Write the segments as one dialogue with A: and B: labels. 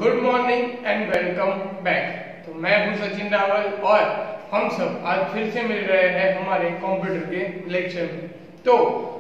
A: Good morning and welcome back. तो मैं हूं सचिन रावल और हम सब आज फिर से मिल रहे हैं हमारे कंप्यूटर के लेक्चर में। तो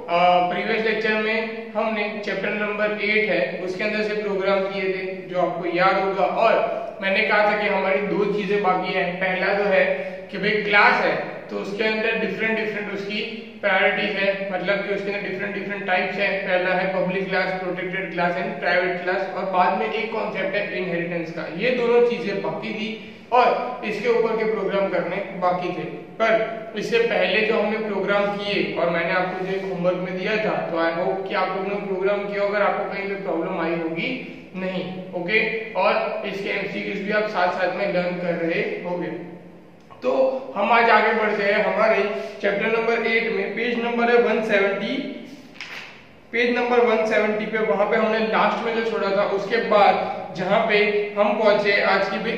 A: प्रीवियस लेक्चर में हमने चैप्टर नंबर 8 है उसके अंदर से प्रोग्राम किए थे जो आपको याद होगा, और मैंने कहा था कि हमारी दो चीजें बाकी है। पहला तो है कि भाई क्लास है तो उसके अंदर डिफरेंट उसकी प्रायोरिटीज है, मतलब कि उसके अंदर डिफरेंट टाइप्स है। पहला है public class, protected class and private class, और बाद में एक कॉन्सेप्ट है इनहेरिटेंस का। ये दोनों चीजें बाकी थी और इसके ऊपर के प्रोग्राम करने बाकी थे। पर इससे पहले जो हमने प्रोग्राम किए और मैंने आपको जो होमवर्क में दिया था, तो आई होप कि आप लोगों ने प्रोग्राम किया, अगर आपको कहीं पे प्रॉब्लम आई होगी नहीं, ओके। और इसके एमसीक्यूज भी आप साथ साथ में लर्न कर रहे होंगे। तो हम आज आगे बढ़ते हैं हमारे चैप्टर नंबर 8 में। पेज नंबर है 170, पेज नंबर 170 पे, वहां पे हमने लास्ट में जो छोड़ा था उसके बाद जहां पे हम पहुंचे आज की भी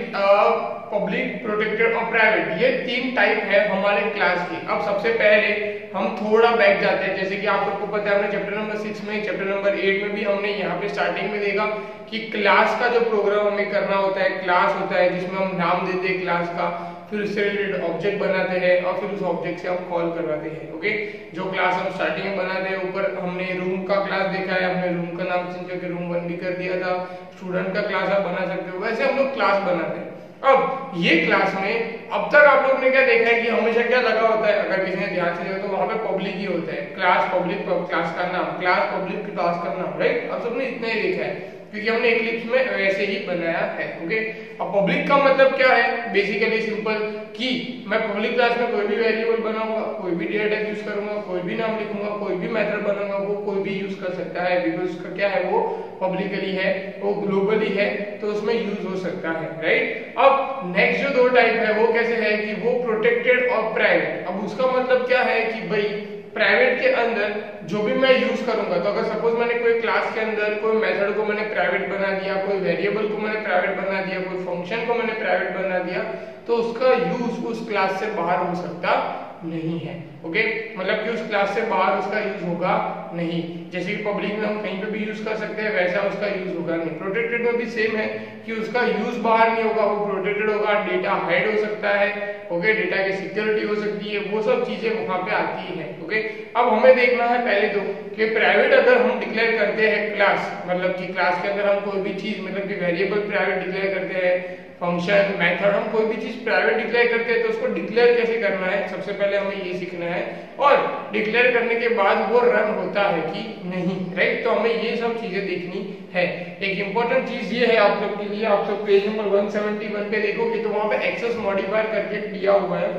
A: पब्लिक, प्रोटेक्टेड और प्राइवेट, ये तीन टाइप है हमारे क्लास की। अब सबसे पहले हम थोड़ा बैक जाते हैं, जैसे कि आप लोग को पता है हमने चैप्टर नंबर 6 में, चैप्टर नंबर 8 में भी हमने यहाँ पे स्टार्टिंग में देखा कि क्लास का जो प्रोग्राम हमें करना होता है, क्लास होता है जिसमें हम नाम देते हैं क्लास का, फिर उससे रिलेटेड ऑब्जेक्ट बनाते हैं और फिर उस ऑब्जेक्ट से हम कॉल करवाते हैं, ओके। जो क्लास हम स्टार्टिंग में बनाते हैं, ऊपर हमने रूम का क्लास देखा है, हमने रूम का नाम चेंज करके रूम 1 भी कर दिया था। स्टूडेंट का क्लास आप बना सकते हो, वैसे हम लोग क्लास बनाते हैं। अब ये क्लास में अब तक आप लोगों ने क्या देखा है कि हमेशा क्या लगा होता है, अगर किसी ने ध्यान से देखा तो वहां पे पब्लिक ही होता है, क्लास पब्लिक, क्लास का नाम, क्लास पब्लिक, क्लास का नाम, राइट। अब सबने इतना ही देखा है क्योंकि हमने इक्लिप्स में वैसे ही बनाया है, ओके। अब पब्लिक का मतलब क्या है, बेसिकली सिंपल कि मैं पब्लिक क्लास में कोई भी वेरिएबल बनाऊंगा, कोई भी डेटा टाइप यूज करूंगा, कोई भी नाम लिखूंगा, कोई भी मेथड बनाऊंगा, वो कोई भी यूज कर सकता है, बिकॉज उसका क्या है, वो पब्लिकली है, वो ग्लोबली है, तो उसमें यूज हो सकता है, राइट। अब नेक्स्ट जो दो टाइप है वो कैसे है कि वो प्रोटेक्टेड और प्राइवेट। अब उसका मतलब क्या है कि भाई प्राइवेट के अंदर जो भी मैं यूज करूंगा, तो अगर सपोज मैंने कोई क्लास के अंदर कोई मेथड को मैंने प्राइवेट बना दिया, कोई वेरिएबल को मैंने प्राइवेट बना दिया, कोई फंक्शन को मैंने प्राइवेट बना दिया, तो उसका यूज उस क्लास से बाहर हो सकता नहीं है, ओके। मतलब कि उस क्लास से बाहर उसका यूज होगा नहीं। जैसे कि पब्लिक में हम कहीं पे भी यूज कर सकते हैं, वैसा उसका यूज होगा नहीं। प्रोटेक्टेड में भी सेम है कि उसका यूज बाहर नहीं होगा, वो प्रोटेक्टेड होगा, डेटा हाइड हो सकता है, ओके, डेटा की सिक्योरिटी हो सकती है, वो सब चीजें वहां पे आती है, ओके। अब हमें देखना है पहले तो कि प्राइवेट अगर हम डिक्लेयर करते हैं क्लास, मतलब कि क्लास के अंदर हम कोई भी चीज, मतलब कि वेरिएबल प्राइवेट डिक्लेयर करते हैं, फंक्शन, मेथड, हम कोई भी चीज प्राइवेट डिक्लेयर करते हैं, तो उसको डिक्लेयर कैसे करना है सबसे पहले हमें ये सीखना है, और डिक्लेयर करने के बाद वो रन होता है कि नहीं, राइट। तो हमें ये सब चीजें देखनी है। एक इंपॉर्टेंट चीज ये है आप लोग के लिए, आप सब पेज नंबर 171 पे देखोगे तो वहां पे एक्सेस मॉडिफायर करके दिया हुआ है,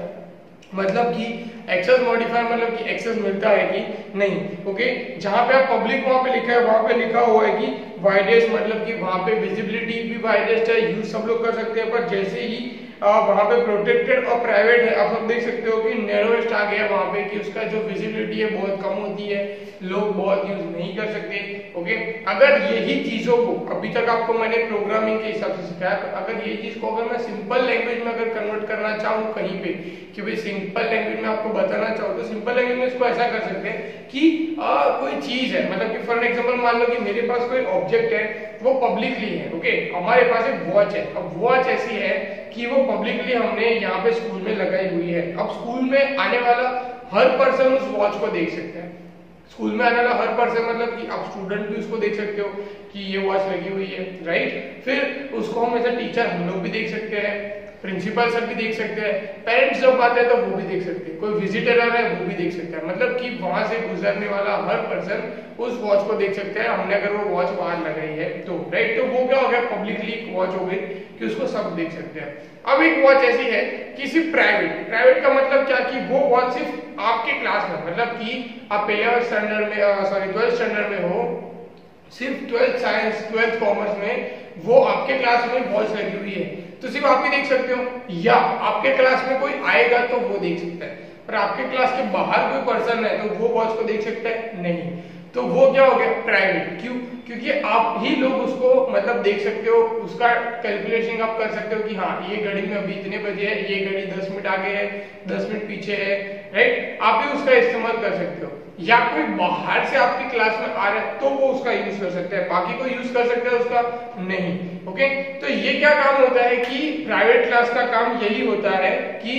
A: मतलब कि एक्सेस मॉडिफायर मतलब कि एक्सेस मिलता है कि नहीं, ओके। जहां पे आप पब्लिक वहां पे लिखा है, वहां पे लिखा हुआ है कि वाइडेस्ट, मतलब कि वहां पे विजिबिलिटी भी वाइडेस्ट है, यूज सब लोग कर सकते हैं। पर जैसे ही वहां पे प्रोटेक्टेड और प्राइवेट है, आप सब देख सकते हो कि नैरोएस्ट आ गया वहां पे, कि उसका जो विजिबिलिटी है बहुत कम होती है, लोग बहुत यूज नहीं कर सकते, ओके। अगर यही चीजों को अभी तक आपको मैंने प्रोग्रामिंग के हिसाब से सिखाया, तो अगर ये चीज को अगर मैं सिंपल लैंग्वेज में अगर कन्वर्ट करना चाहूँ कहीं पे, कि भाई सिंपल लैंग्वेज में आपको बताना चाहूँ, तो सिंपल लैंग्वेज में इसको ऐसा कर सकते हैं कि कोई चीज है, मतलब कि फॉर एग्जांपल मान लो कि मेरे पास कोई ऑब्जेक्ट है, वो पब्लिकली है, ओके। हमारे पास एक वॉच है, अब वॉच ऐसी है कि वो पब्लिकली हमने यहाँ पे स्कूल में लगाई हुई है। अब स्कूल में आने वाला हर पर्सन उस वॉच को देख सकता है, स्कूल में आने वाला हर पर्सन, मतलब कि आप स्टूडेंट भी उसको देख सकते हो कि ये वॉच लगी हुई है, राइट। फिर उसको हम एज अ टीचर हम लोग भी देख सकते हैं, प्रिंसिपल सर भी देख सकते हैं, पेरेंट्स जब आते हैं तो वो भी देख सकते हैं, कोई विजिटर आ रहा है वो भी देख सकता है, मतलब कि वहां से गुजरने वाला हर पर्सन उस वॉच को देख सकता है, हमने अगर वो वॉच बाहर लगाई है तो, राइट। तो वो क्या हो गया, पब्लिकली वॉच हो गई कि उसको सब देख सकते हैं। अब एक वॉच ऐसी है कि सिर्फ प्राइवेट, प्राइवेट का मतलब क्या कि वो वॉच सिर्फ आपके क्लास में, मतलब कि आप पहले स्टैंडर्ड में, सॉरी 12th स्टैंडर्ड में हो, सिर्फ 12th साइंस, 12th कॉमर्स में वो आपके क्लास में वॉच लगी हुई है, तो सिर्फ आप ही देख सकते हो, या आपके क्लास में कोई आएगा तो वो देख सकता है, पर आपके क्लास के बाहर कोई पर्सन है तो वो वॉच को देख सकता है नहीं, तो वो क्या हो गया, प्राइवेट। क्यों? क्योंकि आप ही लोग उसको मतलब देख सकते हो, उसका कैलकुलेशन आप कर सकते हो कि हाँ ये घड़ी में अभी इतने बजे है, ये घड़ी 10 मिनट आगे है, 10 मिनट पीछे है, राइट, आप भी उसका इस्तेमाल कर सकते हो, या कोई बाहर से आपकी क्लास में आ रहा है तो वो उसका यूज कर सकता है, बाकी कोई यूज कर सकता है उसका नहीं। ओके, तो ये क्या काम होता है कि प्राइवेट क्लास का काम यही होता है कि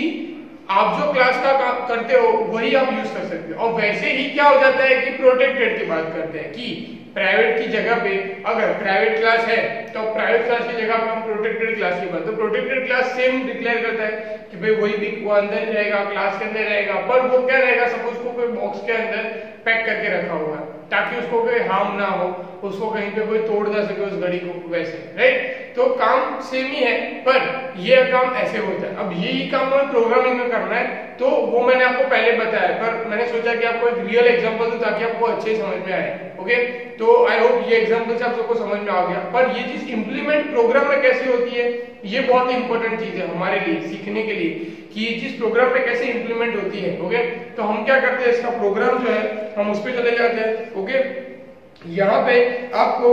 A: आप जो क्लास का काम करते हो वही आप यूज कर सकते हो। और वैसे ही क्या हो जाता है कि प्रोटेक्टेड की बात करते हैं कि प्राइवेट की जगह पे अगर प्राइवेट क्लास है तो प्राइवेट क्लास की जगह पे हम प्रोटेक्टेड क्लास की बात, तो प्रोटेक्टेड क्लास सेम डिक्लेयर करता है कि भाई वही भी वो अंदर रहेगा, क्लास के अंदर रहेगा, पर वो क्या रहेगा, सपोज को कोई बॉक्स के अंदर पैक करके रखा हुआ है ताकि उसको कोई हार्म ना हो, उसको कहीं पे कोई तोड़ ना सके उस घड़ी को, वैसे राइट। तो काम सेम ही है, पर ये काम ऐसे होता है। अब यही काम हमें प्रोग्रामिंग में करना है, तो वो मैंने आपको पहले बताया, पर मैंने सोचा कि आपको एक रियल एग्जांपल दूं ताकि आपको अच्छे समझ में आए। ओके, तो आई होप ये एग्जांपल से आप सबको समझ में आ गया। पर ये चीज इंप्लीमेंट प्रोग्राम में कैसे होती है, ये बहुत इंपॉर्टेंट चीज है हमारे लिए सीखने के लिए कि ये चीज प्रोग्राम में कैसे इंप्लीमेंट होती है। ओके, तो हम क्या करते हैं, इसका प्रोग्राम जो है हम उस पर चले जाते हैं। ओके, यहाँ पे आपको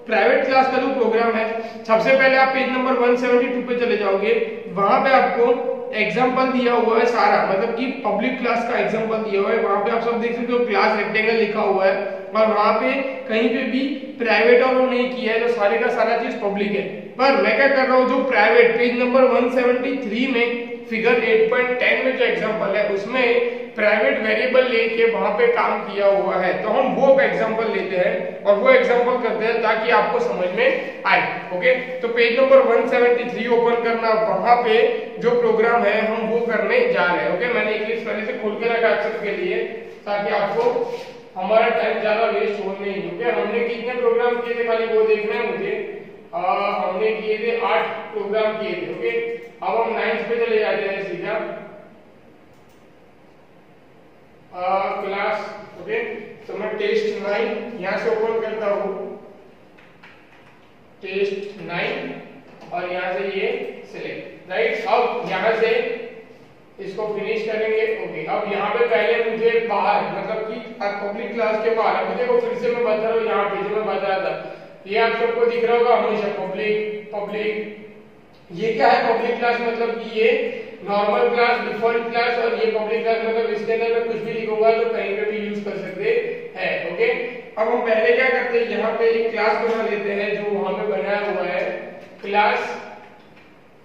A: प्राइवेट क्लास का जो प्रोग्राम है, सबसे पहले आप पेज नंबर 172 पे चले जाओगे, वहां पे आपको एग्जांपल दिया हुआ है सारा, मतलब कि पब्लिक क्लास का एग्जांपल दिया हुआ है। वहां पे आप सब देख सकते हो क्लास रेक्टेंगल लिखा हुआ है, और वहां पे कहीं पे भी प्राइवेट और नहीं किया है, जो सारे का सारा चीज पब्लिक है। पर मैं क्या कर रहा हूँ, जो प्राइवेट पेज नंबर 173 में फिगर 8.10 में जो एग्जांपल है उसमें प्राइवेट वेरिएबल लेके वहां पे काम किया हुआ है, तो हम वो एग्जांपल लेते हैं और वो एग्जांपल करते हैं ताकि आपको समझ में आए। ओके, तो पेज नंबर 173 ओपन करना, वहां पे जो प्रोग्राम है हम वो करने जा रहे हैं। ओके, मैंने एक इस तरह से खोल के रखा आप सबके लिए ताकि आपको हमारा टाइम ज्यादा वेस्ट हो नहीं। ओके, हमने कितने प्रोग्राम किए थे खाली वो देखना है मुझे। हमने किए थे 8 प्रोग्राम किए थे। ओके, अब हम 9th पे चले जाते हैं सीधा क्लास। ओके, तो मैं टेस्ट 9 यहां से ओपन करता हूं, टेस्ट 9, और यहां से ये सिलेक्ट, राइट। अब यहां से इसको फिनिश करेंगे। ओके, अब यहाँ पे पहले मुझे बाहर, मतलब कि पब्लिक क्लास के बाहर, अभी देखो फिर से मैं बता रहा हूँ, यहाँ पे जो मैं बता रहा था ये आप सबको दिख रहा होगा हमेशा पब्लिक। ये क्या है पब्लिक क्लास, मतलब कि ये नॉर्मल क्लास, डिफॉल्ट क्लास, और ये पब्लिक क्लास मतलब इसके अंदर मैं कुछ भी लिखूंगा तो कहीं पे भी यूज कर सकते हैं। ओके, अब हम पहले क्या करते हैं, यहाँ पे एक क्लास बना लेते हैं जो वहां पे बनाया हुआ है, क्लास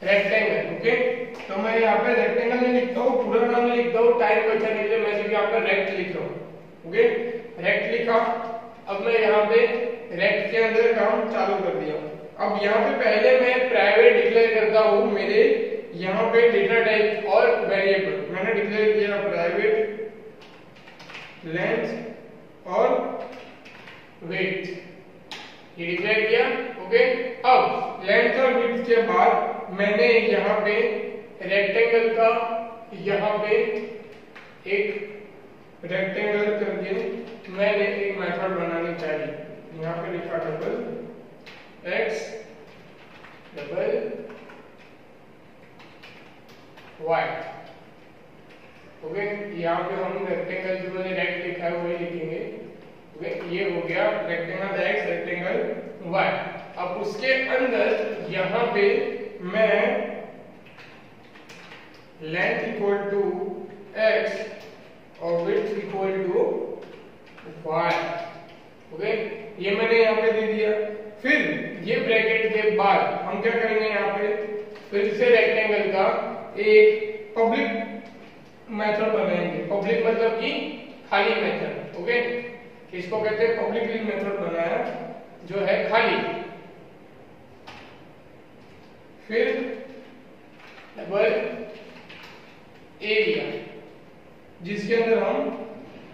A: रेक्टेंगल। ओके, तो मैं यहाँ पे रेक्टेंगल में लिखता हूँ, पूरा नाम में लिखता हूँ, टाइम बचाने के लिए मैं सिर्फ यहाँ पे रेक्ट लिख रहा हूँ। ओके, रेक्ट लिखा। अब मैं यहाँ पे रेक्ट के अंदर काम चालू कर दिया। अब यहाँ पे पहले मैं प्राइवेट डिक्लेयर करता हूँ मेरे यहाँ पे डेटा टाइप और वेरिएबल। मैंने डिक्लेयर किया प्राइवेट लेंथ और वेट, ये डिक्लेयर किया। ओके, अब लेंथ और विड्थ के बाद मैंने यहाँ पे रेक्टेंगल का यहाँ पे एक रेक्टेंगल करके मैंने एक मेथड बनानी चाहिए। यहाँ पे लिखा double x double y. Okay, यहाँ पे हम रेक्टेंगल जो मैंने रेक्ट लिखा है वही लिखेंगे। ओके, ये हो गया रेक्टेंगल एक्स रेक्टेंगल वाई। अब उसके अंदर यहाँ पे मैं लेंथ इक्वल टू एक्स और width equal to y. Okay, ये मैंने यहाँ पे दे दिया। फिर ये ब्रैकेट के बाद हम क्या करेंगे, यहाँ पे फिर से रेक्टेंगल का एक पब्लिक मेथड बनाएंगे। पब्लिक मतलब कि खाली मेथड। ओके, इसको कहते हैं पब्लिकली मेथड बनाया जो है खाली। फिर डबल एरिया जिसके अंदर हम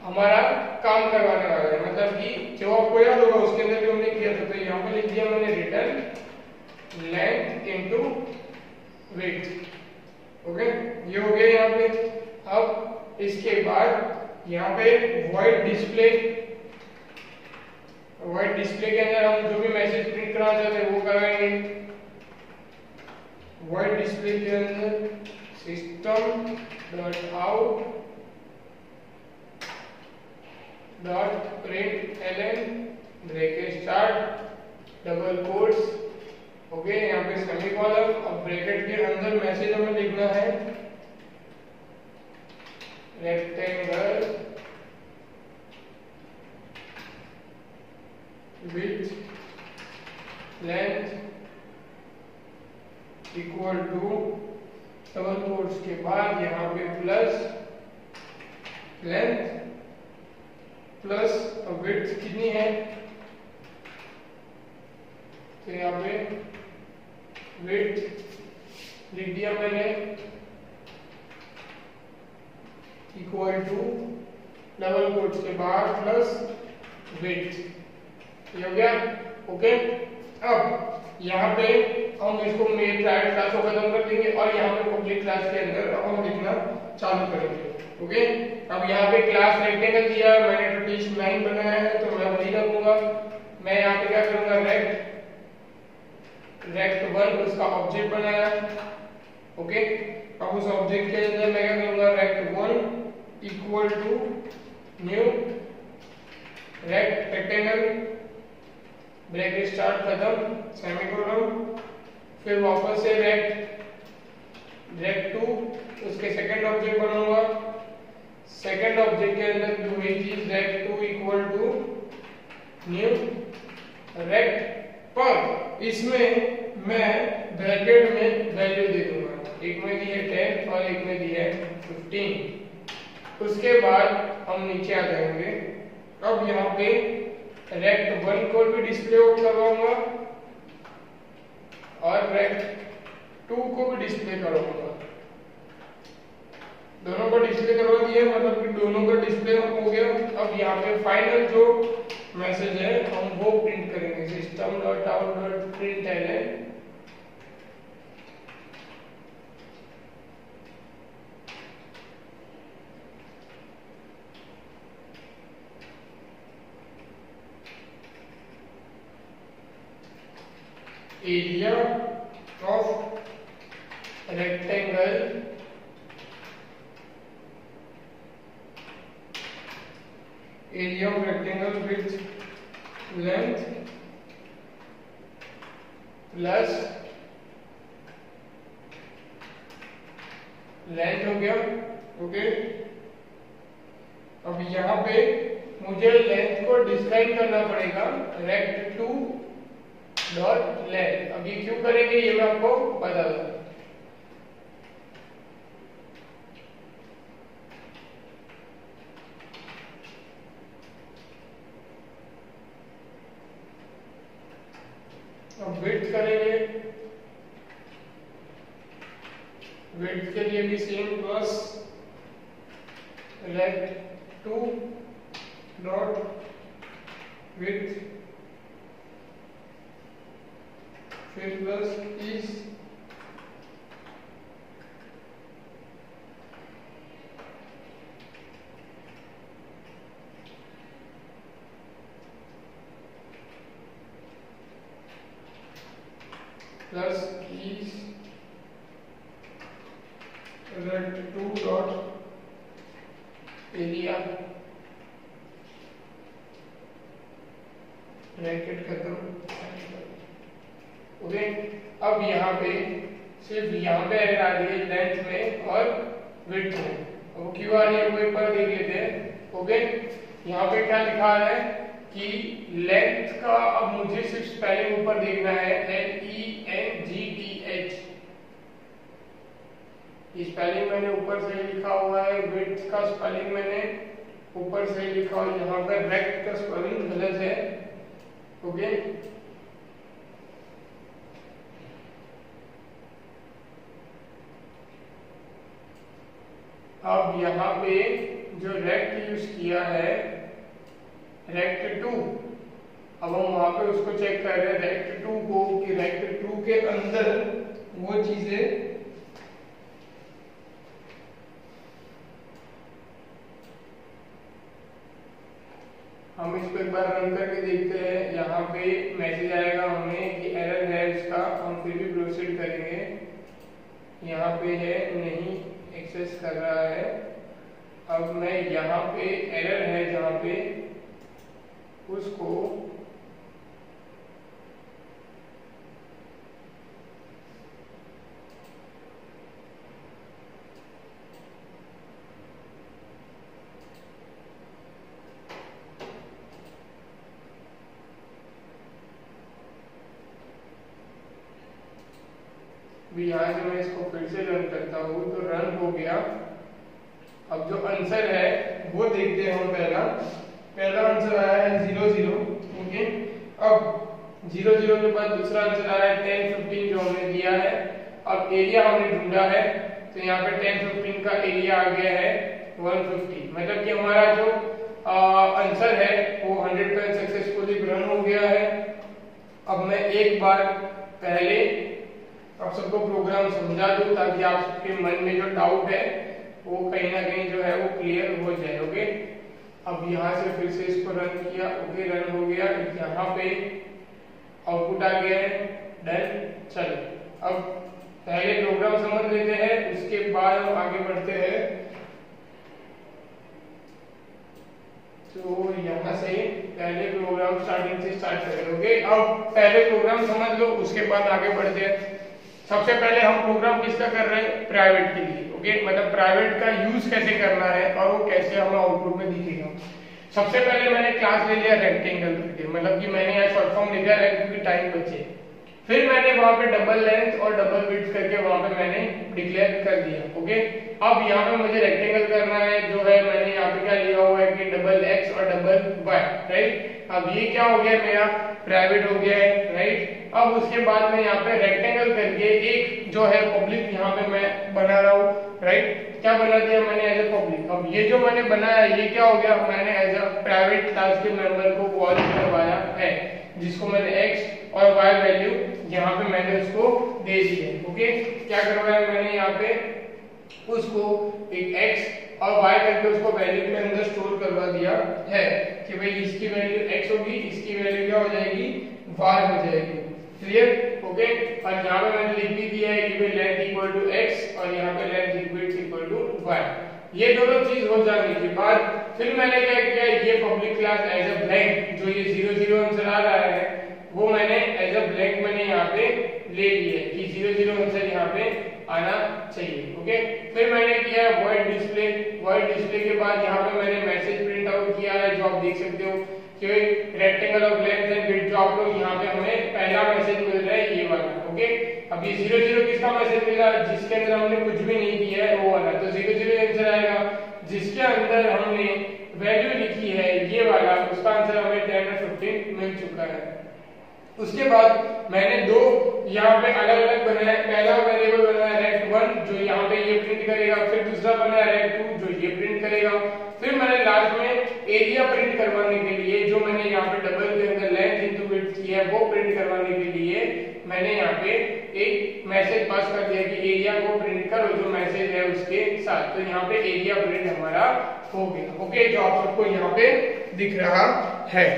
A: हमारा काम करवाने वाले हैं, मतलब कि जो आपको याद होगा उसके अंदर जो हमने किया था, तो यहाँ पे लिख दिया मैंने return length into width. Okay, ये हो गया यहाँ पे। अब इसके बाद यहाँ पे वॉइड डिस्प्ले के अंदर हम जो भी मैसेज प्रिंट कराना चाहते हैं वो कराएंगे। वॉइड डिस्प्ले के अंदर system dot out dot print L N bracket start double quotes. Okay, यहाँ पे सेमीकोलन। अब ब्रैकेट के अंदर मैसेज हमें लिखना है rectangle with length equal to double quotes के बाद यहाँ पे प्लस लेंथ प्लस विड्थ कितनी है, तो यहाँ पे विड्थ लिख दिया मैंने इक्वल टू डबल कोट्स के बाद प्लस विड्थ, ये हो गया। ओके, अब यहाँ पे हम इसको मेन प्राइवेट क्लास को खत्म कर देंगे और यहाँ पे पब्लिक क्लास के अंदर हम लिखना चालू करेंगे। ओके, अब यहाँ पे क्लास रेक्टेंगल दिया, मैंने टोटिस 9 बनाया है तो मैं वही रखूंगा। मैं यहाँ पे क्या करूंगा, रेक्ट 1 उसका ऑब्जेक्ट बनाया। ओके, अब उस ऑब्जेक्ट के अंदर मैं क्या करूंगा, rect 1 equal to new rectangle bracket start खत्म सेमीकोलन, फिर वापस से रेक्ट 2 उसके सेकंड ऑब्जेक्ट बनाऊंगा। सेकंड ऑब्जेक्ट के अंदर वही चीज rect 2 equal to new rect, पर इसमें मैं ब्रैकेट में वैल्यू दे दूंगा, एक में दी है 10 और एक में दी है 15। उसके बाद हम नीचे आ जाएंगे। अब यहाँ पे रेक्ट 1 को भी डिस्प्ले करवाऊंगा और रेक्ट 2 को भी डिस्प्ले करवाऊंगा। दोनों को डिस्प्ले करवा दिया, मतलब कि दोनों का डिस्प्ले हो गया। अब यहाँ पे फाइनल जो मैसेज है हम वो प्रिंट करेंगे, system.out.println area of rectangle with length plus length हो गया। ओके, अब यहाँ पे मुझे लेंथ को डिस्क्राइब करना पड़ेगा, रेक्ट 2 डॉट लेंथ। अब ये क्यों करेंगे ये मैं आपको बता दूं। अब विड्थ करेंगे, विड्थ के लिए भी same plus rect 2 dot width फिर plus is plus is rect 2 dot area bracket खत्म। ओके, अब यहाँ पे सिर्फ यहाँ पे एरर आ रही है लेंथ में और विड्थ में, वो क्यों आ रही है वो एक बार देख लेते हैं। ओके, यहाँ पे क्या लिखा है कि लेंथ का अब मुझे सिर्फ स्पेलिंग ऊपर देखना है, LENGTH, ये स्पेलिंग मैंने ऊपर से लिखा हुआ है, विड्थ का स्पेलिंग मैंने ऊपर से लिखा हुआ है, यहाँ पर रेक्ट का स्पेलिंग गलत है। ओके, अब यहाँ पे जो रेक्ट यूज किया है रेक्ट 2, अब हम वहां पे उसको चेक कर रहे हैं रेक्ट 2 को कि रेक्ट 2 के अंदर वो चीजें हम इसको एक बार रन करके देखते हैं। यहाँ पे मैसेज आएगा हमें कि एरर है इसका, हम फिर भी प्रोसीड करेंगे। यहाँ पे है नहीं एक्सेस कर रहा है। अब मैं यहाँ पे एरर है जहाँ पे उसको भी यहाँ से मैं इसको फिर से रन करता हूँ तो रन हो गया। अब जो आंसर है वो देखते हैं हम। पहला आंसर आया है 0 ओके। अब 0 के बाद दूसरा आंसर आ रहा है 10 15 जो हमने दिया है। अब एरिया हमने ढूंढा है तो यहाँ पे 10 15 का एरिया आ गया है 150, मतलब कि हमारा जो आंसर है वो 100% सक्सेसफुली रन हो गया है। अब मैं एक बार पहले आप सबको प्रोग्राम समझा दूं ताकि आपके मन में जो डाउट है वो कहीं ना कहीं जो है वो क्लियर हो जाए। ओके, अब यहाँ से फिर से इसको रन किया। ओके, रन हो गया। यहाँ पे आउटपुट आ गया है, डन। चलो अब पहले प्रोग्राम समझ लेते हैं, उसके बाद हम आगे बढ़ते हैं। तो यहाँ से पहले प्रोग्राम स्टार्टिंग से स्टार्ट करेंगे। अब पहले प्रोग्राम समझ लो, उसके बाद आगे बढ़ते हैं। सबसे पहले हम प्रोग्राम किसका कर रहे हैं? प्राइवेट के लिए। ओके, मतलब प्राइवेट का यूज कैसे करना है और वो कैसे हमें आउटपुट में दिखेगा। सबसे पहले मैंने क्लास ले लिया रेक्टेंगल करके, मतलब कि मैंने यहाँ शॉर्ट फॉर्म लिखा है क्योंकि टाइम बचे। फिर मैंने वहां पे डबल लेंथ और डबल विड्थ करके वहां पे मैंने डिक्लेयर कर दिया। ओके, अब यहाँ पे मुझे रेक्टेंगल करना है, जो है मैंने यहाँ पे क्या लिया हुआ है कि डबल एक्स और डबल वाई, राइट। अब ये क्या हो गया, मेरा प्राइवेट हो गया है, राइट। अब उसके बाद मैं यहाँ पे रेक्टेंगल करके एक जो है पब्लिक यहाँ पे मैं बना रहा हूँ, राइट। क्या बना दिया मैंने? As a public. अब ये जो मैंने बनाया ये क्या हो गया, मैंने एज अ प्राइवेट क्लास के मेंबर को कॉल करवाया है, जिसको मैंने एक्स और वाई वैल्यू यहाँ पे मैंने उसको दे दी है। ओके, क्या करवाया मैंने यहाँ पे उसको एक x और y करके उसको वैल्यू के अंदर स्टोर करवा दिया है कि भाई इसकी वैल्यू x होगी, इसकी वैल्यू क्या हो जाएगी, y हो जाएगी। क्लियर? ओके, और यहाँ पे मैंने लिख भी दिया है कि भाई लेंथ इक्वल टू x और यहाँ पे लेंथ इक्वल टू y। ये दोनों चीज हो जाने के बाद फिर मैंने क्या किया, ये public class as a blank, जो ये 0 आंसर आ रहा है वो मैंने एज अ ब्लैंक मैंने यहाँ पे ले लिया है कि 0 आंसर यहाँ पे आना चाहिए। ओके, फिर मैंने किया वॉइड डिस्प्ले। वॉइड डिस्प्ले के बाद यहाँ पे मैंने मैसेज प्रिंट आउट किया है, जो आप देख सकते हो कि rectangle of length and width, जो आप लोग यहाँ पे हमें पहला मैसेज मिल रहा है ये वाला। ओके, अब ये 0 किसका मैसेज मिला, जिसके अंदर हमने कुछ भी नहीं दिया है वो वाला, तो 0 आंसर आएगा। जिसके अंदर हमने वैल्यू लिखी है ये वाला, उसका आंसर हमें 10 और 15 मिल चुका है। उसके बाद मैंने दो यहाँ पे अलग अलग बनाया। पहला वेरिएबल बनाया rect1 जो यहाँ पे ये प्रिंट करेगा, फिर दूसरा बनाया rect2 जो ये प्रिंट करेगा। फिर मैंने लास्ट में एरिया प्रिंट करवाने के लिए, जो मैंने यहाँ पे डबल के अंदर लेंथ इनटू विड्थ किया है वो प्रिंट करवाने के लिए मैंने यहाँ पे एक मैसेज पास कर दिया कि एरिया को प्रिंट करो जो मैसेज है उसके साथ। तो यहाँ पे एरिया प्रिंट हमारा हो गया। ओके, जो आप सबको यहाँ पे दिख रहा है।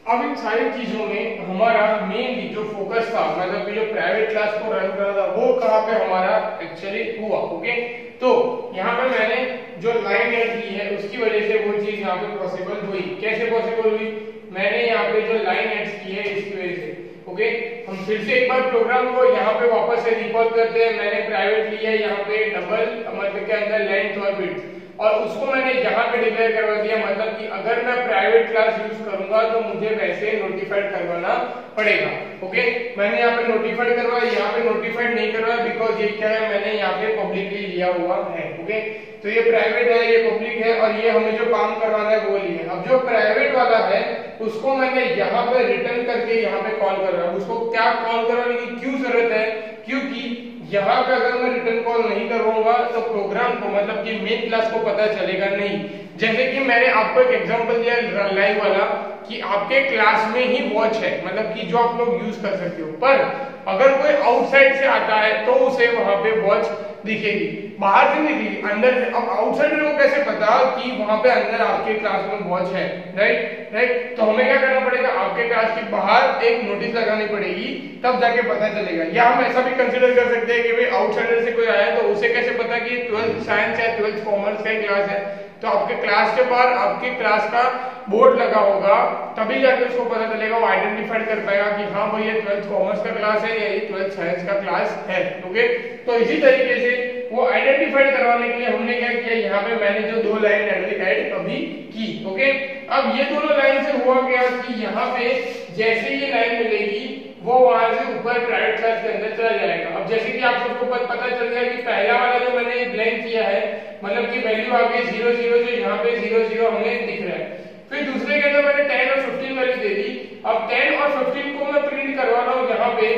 A: अब इन सारी चीजों में हमारा मेनली जो फोकस था, मतलब जो प्राइवेट क्लास को रन कर रहा था, वो कहाँ पे हमारा एक्चुअली हुआ। ओके, तो यहाँ पे मैंने जो लाइन ऐड की है उसकी वजह से वो चीज यहाँ पे पॉसिबल हुई। कैसे पॉसिबल हुई? मैंने यहाँ पे जो लाइन ऐड की है इसकी वजह से। ओके, हम फिर से एक बार प्रोग्राम को यहाँ पे वापस से रिकॉल करते हैं। मैंने प्राइवेट लिया है यहाँ पे डबल, मतलब के अंदर लेंथ और विड्थ, और उसको मैंने यहाँ पे डिक्लेयर करवा दिया, मतलब कि अगर मैं प्राइवेट क्लास यूज करूंगा तो मुझे वैसे नोटिफाइड करवाना पड़ेगा। ओके, मैंने यहाँ पे नोटिफाइड करवाया, यहाँ पे नोटिफाइड नहीं करवाया बिकॉज ये क्या है, मैंने यहाँ पे पब्लिकली लिया हुआ है। ओके, तो ये प्राइवेट है, ये पब्लिक है, और ये हमें जो काम करवाना है वो लिया। अब जो प्राइवेट वाला है उसको मैंने यहाँ पे रिटर्न करके यहाँ पे कॉल कर रहा हूँ। उसको क्या कॉल करवाने की क्यों जरूरत है? क्योंकि यहाँ पे अगर मैं रिटर्न कॉल नहीं करवाऊंगा तो प्रोग्राम को, मतलब कि मेन क्लास को पता चलेगा नहीं। जैसे कि मैंने आपको एक एग्जांपल दिया लाइव वाला कि आपके क्लास में ही वॉच है, मतलब कि जो आप लोग यूज कर सकते हो, पर अगर कोई आउटसाइड से आता है तो उसे वहां पे वॉच दिखेगी, बाहर से नहीं दिखेगी, अंदर से। अब आउटसाइडर को कैसे पता कि वहां पे अंदर आपके क्लास में वॉच है? राइट, तो हमें क्या करना पड़ेगा, आपके क्लास के बाहर एक नोटिस लगानी पड़ेगी, तब जाके पता चलेगा। या हम ऐसा भी कंसीडर कर सकते हैं कि भाई आउटसाइडर से कोई आया तो उसे कैसे पता कि 12th साइंस या 12th कॉमर्स का क्लास है, तो आपके क्लास के बाहर आपके क्लास का बोर्ड लगा होगा, तभी जाके उसको पता चलेगा, वो आइडेंटिफाई कर पाएगा कि हाँ भाई ये 12th कॉमर्स का क्लास है या ये 12th साइंस का क्लास है। ओके, तो इसी तरीके से वो आइडेंटिफाइड करवाने के लिए हमने क्या किया, यहाँ पे मैंने जो दो लाइन ऐड अभी की। ओके, अब ये दोनों लाइन से हुआ क्या कि यहाँ पे जैसे ये लाइन मिलेगी वो वहां से ऊपर प्राइवेट क्लास के अंदर चला जाएगा। अब जैसे कि आप सबको पता चल गया कि पहला वाला जो मैंने ब्लैंक किया है मतलब कि वैल्यू आ गई 0 0 जो यहाँ पे 0 0 हमें दिख रहा है। फिर दूसरे के अंदर मैंने 10 और 15 वैल्यू दे दी। अब 10 और 15 को मैं प्रिंट करवा रहा हूँ यहाँ पे।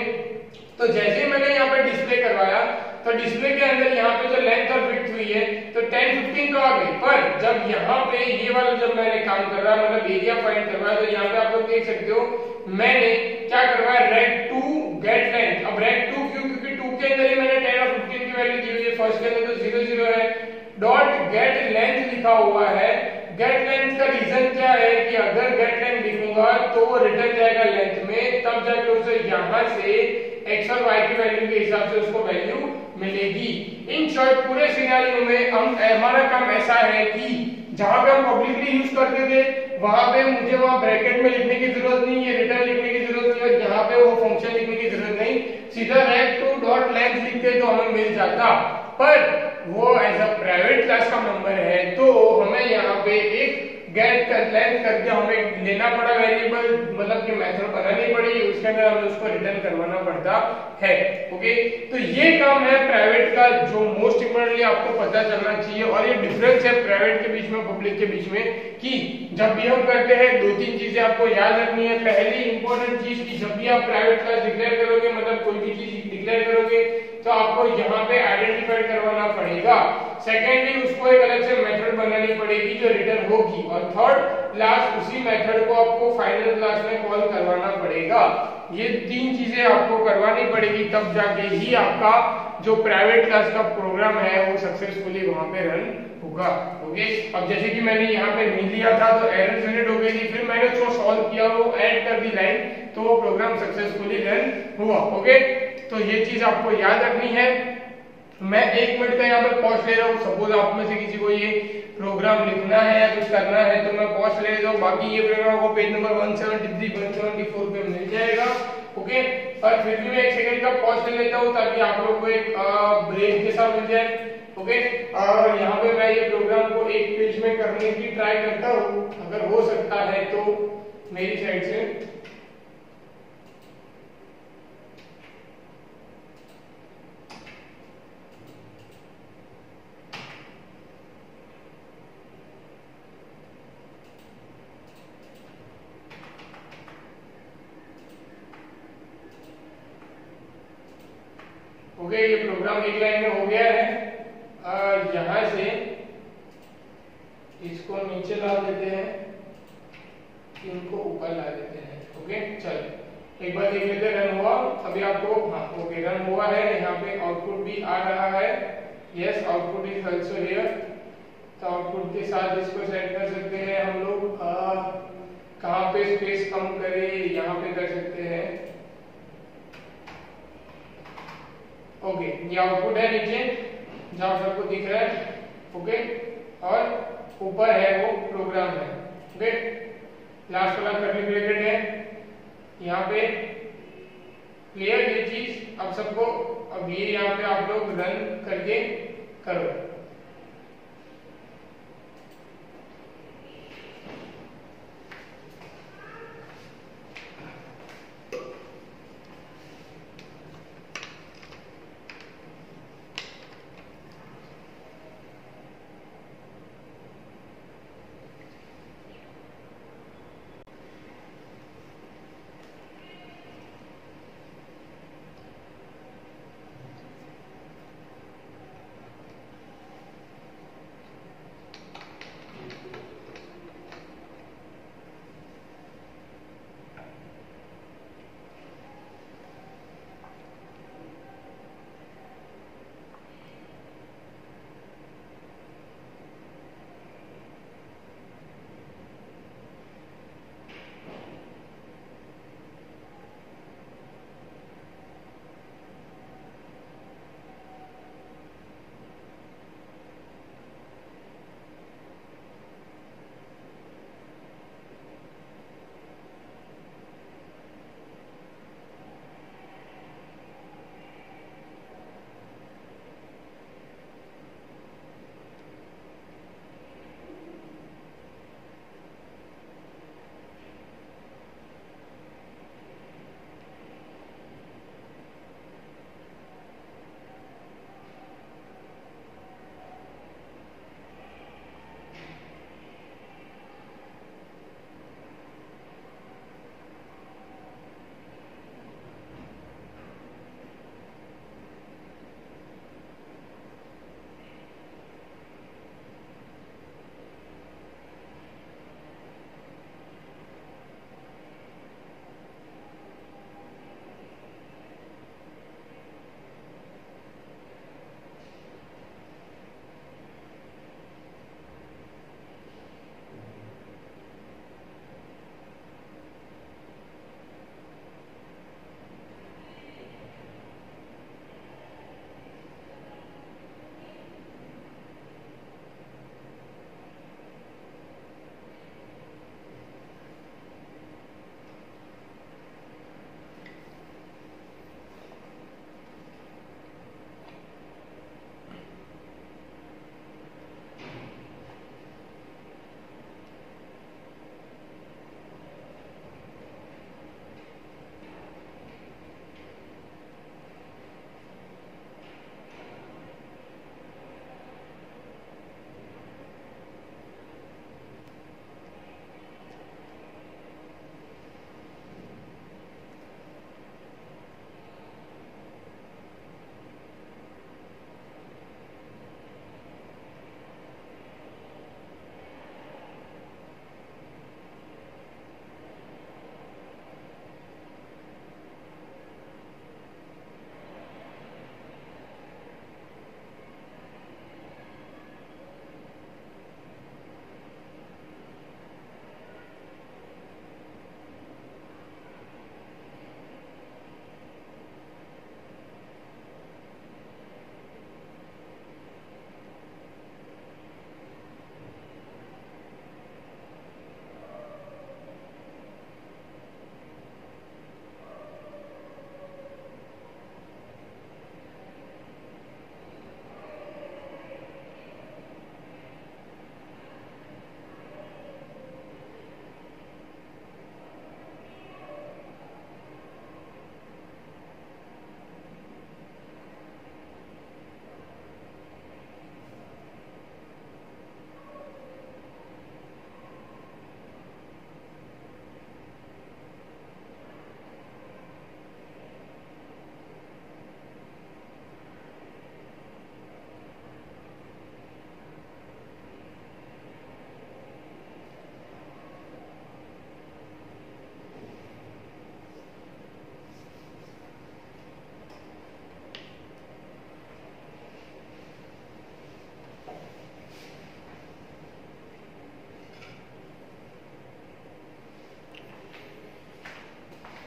A: तो जैसे ही मैंने यहाँ पे डिस्प्ले करवाया तो डिस्प्ले के अंदर यहाँ पे जो लेंथ और विड्थ हुई है तो 10 15 तो आ गई। पर जब यहाँ पे ये वाला जब मैंने काम कर रहा मतलब एरिया फाइंड करवाया तो यहाँ पे आप लोग देख सकते हो मैंने क्या करवाया रेड टू गेट लेंथ। अब रेड टू क्यों, क्योंकि 2 के अंदर ही मैंने 10 और 15 की वैल्यू दी हुई है, फर्स्ट के अंदर तो 0 0 है। डॉट गेट लेंथ लिखा हुआ है। गेट लेंथ का रीजन क्या है कि अगर गेट लेंथ लिखूंगा तो वो रिटर्न जाएगा लेंथ में, तब जाके उसे यहां से x और y की वैल्यू के हिसाब से उसको वैल्यू मिलेगी। इन शॉर्ट पूरे सिनेरियो में हमारा काम ऐसा है कि जहां पे हम पब्लिकली यूज करते थे वहां पे मुझे वहां ब्रैकेट में लिखने की जरूरत नहीं है, रिटर्न लिखने की जरूरत नहीं है, यहाँ पे वो फंक्शन लिखने की जरूरत नहीं, सीधा रेड टू डॉट लेंथ लिखते तो हमें मिल जाता। पर वो एज अ प्राइवेट क्लास का मेंबर है तो हमें यहाँ पे एक गेट कर लेंथ करके हमें लेना पड़ा वेरिएबल, मतलब कि मेथड बनानी पड़ी, उसके अंदर हमें उसको रिटर्न करवाना पड़ता है। ओके, तो ये काम है प्राइवेट का जो मोस्ट इंपोर्टेंटली आपको पता चलना चाहिए। और ये डिफरेंस है प्राइवेट के बीच में पब्लिक के बीच में कि जब भी हम करते हैं 2-3 चीजें आपको याद रखनी है। पहली इंपॉर्टेंट चीज कि जब भी आप प्राइवेट क्लास डिक्लेयर करोगे मतलब कोई भी चीज डिक्लेयर करोगे तो आपको यहाँ पे आइडेंटिफाइड करवाना पड़ेगा। सेकेंडली उसको एक अलग से मेथड बनानी पड़ेगी जो रिटर्न होगी। और थर्ड लास्ट उसी मेथड को आपको फाइनल क्लास में कॉल करवाना पड़ेगा। ये 3 चीजें आपको करवानी पड़ेगी तब जाके ही आपका जो प्राइवेट क्लास का प्रोग्राम है वो सक्सेसफुली वहां पे रन होगा। ओके, अब जैसे कि मैंने यहाँ पे नहीं लिया था तो एरर जनरेट हो गई थी, फिर मैंने उसको सॉल्व किया, वो ऐड कर दी लाइन, तो वो प्रोग्राम सक्सेसफुली रन हुआ। ओके, तो ये चीज आपको याद रखनी है। मैं 1 मिनट का यहाँ पे पॉज ले रहा हूँ। सपोज आप में से किसी को ये प्रोग्राम लिखना है या कुछ करना है तो मैं पॉज ले लेता हूँ। बाकी ये प्रोग्राम को पेज नंबर 173 174 पे मिल जाएगा। ओके, और फिर भी मैं 1 सेकंड का पॉज ले लेता हूँ ताकि आप लोग को एक ब्रेक जैसा मिल जाए। ओके, और यहाँ पे मैं ये प्रोग्राम को एक पेज में करने की ट्राई करता हूँ, अगर हो सकता है तो मेरी साइड से। ओके, ये प्रोग्राम एक लाइन में हो गया है। यहां से इसको नीचे ला देते हैं, इनको ऊपर ला देते हैं। ओके, चलो एक बार देख लेते हैं रन हुआ अभी आपको। हाँ, ओके, रन हुआ है। यहाँ पे आउटपुट भी आ रहा है। Yes, output is also here. तो आउटपुट के साथ इसको सेट कर सकते हैं हम लोग। कहाँ पे स्पेस कम करें, यहाँ पे कर सकते हैं। ओके, ये आउटपुट है नीचे जहां सबको दिख रहा है। ओके, और ऊपर है वो प्रोग्राम है। ओके, लास्ट वाला कर्ली ब्रैकेट है यहाँ पे। क्लियर ये चीज अब सबको। अब ये यहाँ पे आप लोग रन करके करो।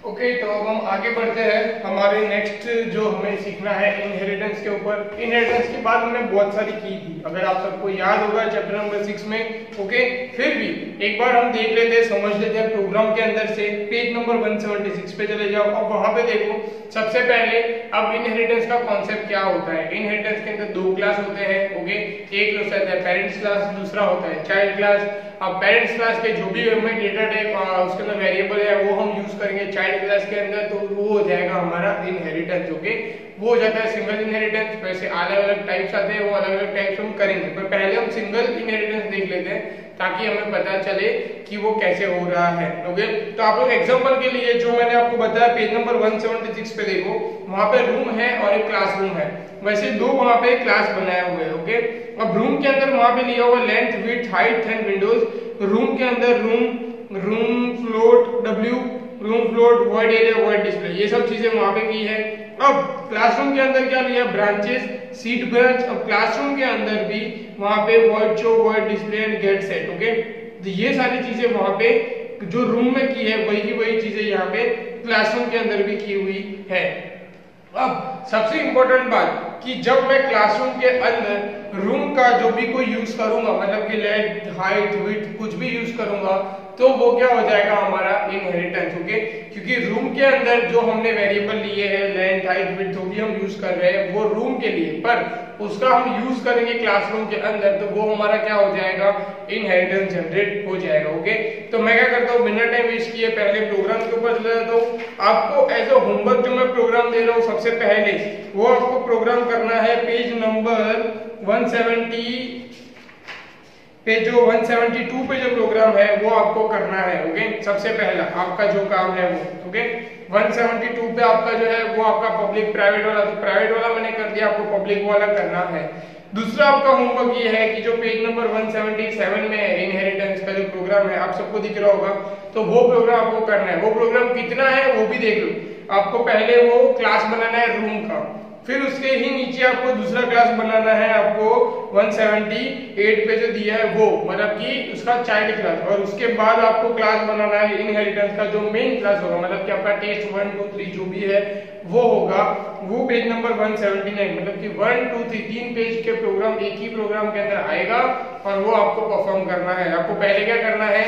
A: ओके, तो अब हम आगे बढ़ते हैं। हमारे नेक्स्ट जो हमें सीखना है इनहेरिटेंस के ऊपर। इनहेरिटेंस की बात हमने बहुत सारी की थी, अगर आप सबको याद होगा चैप्टर नंबर 6 में। ओके, फिर भी एक बार हम देख लेते हैं, समझ लेते हैं प्रोग्राम के अंदर से। पेज नंबर 176 पे चले जाओ और वहां पे देखो सबसे पहले अब इनहेरिटेंस का कॉन्सेप्ट क्या होता है। इनहेरिटेंस के अंदर दो क्लास होते हैं। ओके, एक होता है पेरेंट्स क्लास, दूसरा होता है चाइल्ड क्लास। अब पेरेंट्स क्लास के जो भी हमें डेटा टाइप उसके अंदर वेरिएबल है वो हम यूज करेंगे चाइल्ड क्लास के अंदर, तो वो हो जाएगा हमारा इनहेरिटेंस। ओके, वो हो जाता है सिंगल इनहेरिटेंस। वैसे अलग अलग टाइप्स आते हैं, वो अलग अलग टाइप्स हम करेंगे, पर पहले हम सिंगल इनहेरिटेंस देख लेते हैं ताकि हमें पता चले कि वो कैसे हो रहा है। ओके, तो आप लोग एग्जांपल के लिए जो मैंने आपको बताया पेज नंबर 176 पे देखो, वहां पे रूम है और एक क्लासरूम है। वैसे दो वहां पे क्लास बनाए हुए हैं। ओके, अब रूम के अंदर वहां पे लिया हुआ length, width, height and Windows. Room के अंदर room float w, room float, void area, void display, ये सब चीजें वहां पे की है। अब क्लासरूम के अंदर क्या लिया, ब्रांचेस, सीट ब्रांच। अब क्लासरूम के अंदर भी वहां पे void show, void display and get set. Okay, तो ये सारी चीजें वहां पे जो रूम में की है वही की वही चीजें यहाँ पे क्लासरूम के अंदर भी की हुई है। अब सबसे इंपॉर्टेंट बात कि जब मैं क्लासरूम के अंदर रूम का जो भी कोई यूज करूंगा, मतलब कि लेंथ, हाइट, विड्थ कुछ भी यूज करूंगा, तो वो क्या हो जाएगा हमारा इनहेरिटेंस। ओके, क्योंकि रूम के अंदर जो हमने वेरिएबल लिए हैं लेंथ, हाइट, विड्थ जो भी हम यूज कर रहे हैं वो रूम के लिए, पर उसका हम यूज करेंगे क्लासरूम के अंदर, तो वो हमारा क्या हो जाएगा, इनहेरिटेंस जनरेट हो जाएगा। ओके, तो मैं क्या करता हूँ, बिना टाइम वेस्ट किए पहले प्रोग्राम के ऊपर चला जाता हूँ। आपको एज अ होमवर्क जो मैं प्रोग्राम दे रहा हूँ सबसे पहले वो आपको प्रोग्राम करना है पेज नंबर 170 पे, जो 172 पे जो प्रोग्राम है वो आपको करना है। ओके, सबसे पहला आपका जो काम है वो। ओके, 172 पे आपका जो है वो आपका पब्लिक प्राइवेट वाला, तो प्राइवेट वाला मैंने कर दिया, आपको पब्लिक वाला करना है। दूसरा आपका होमवर्क ये है कि जो पेज नंबर 177 में है इनहेरिटेंस का जो प्रोग्राम है, आप सबको दिख रहा होगा, तो वो प्रोग्राम आपको करना है। वो प्रोग्राम कितना है वो भी देख लो। आपको पहले वो क्लास बनाना है रूम का, फिर उसके ही नीचे आपको दूसरा क्लास बनाना है, आपको 178 पे जो दिया है वो, मतलब कि उसका चाइल्ड क्लास, और उसके बाद आपको क्लास बनाना है इनहेरिटेंस का जो मेन क्लास होगा, मतलब कि आपका टेस्ट 1 2 3 जो भी है वो होगा, वो पेज नंबर 179, मतलब कि 1 2 3 3 पेज के प्रोग्राम एक ही प्रोग्राम के अंदर आएगा और वो आपको परफॉर्म करना है। आपको पहले क्या करना है,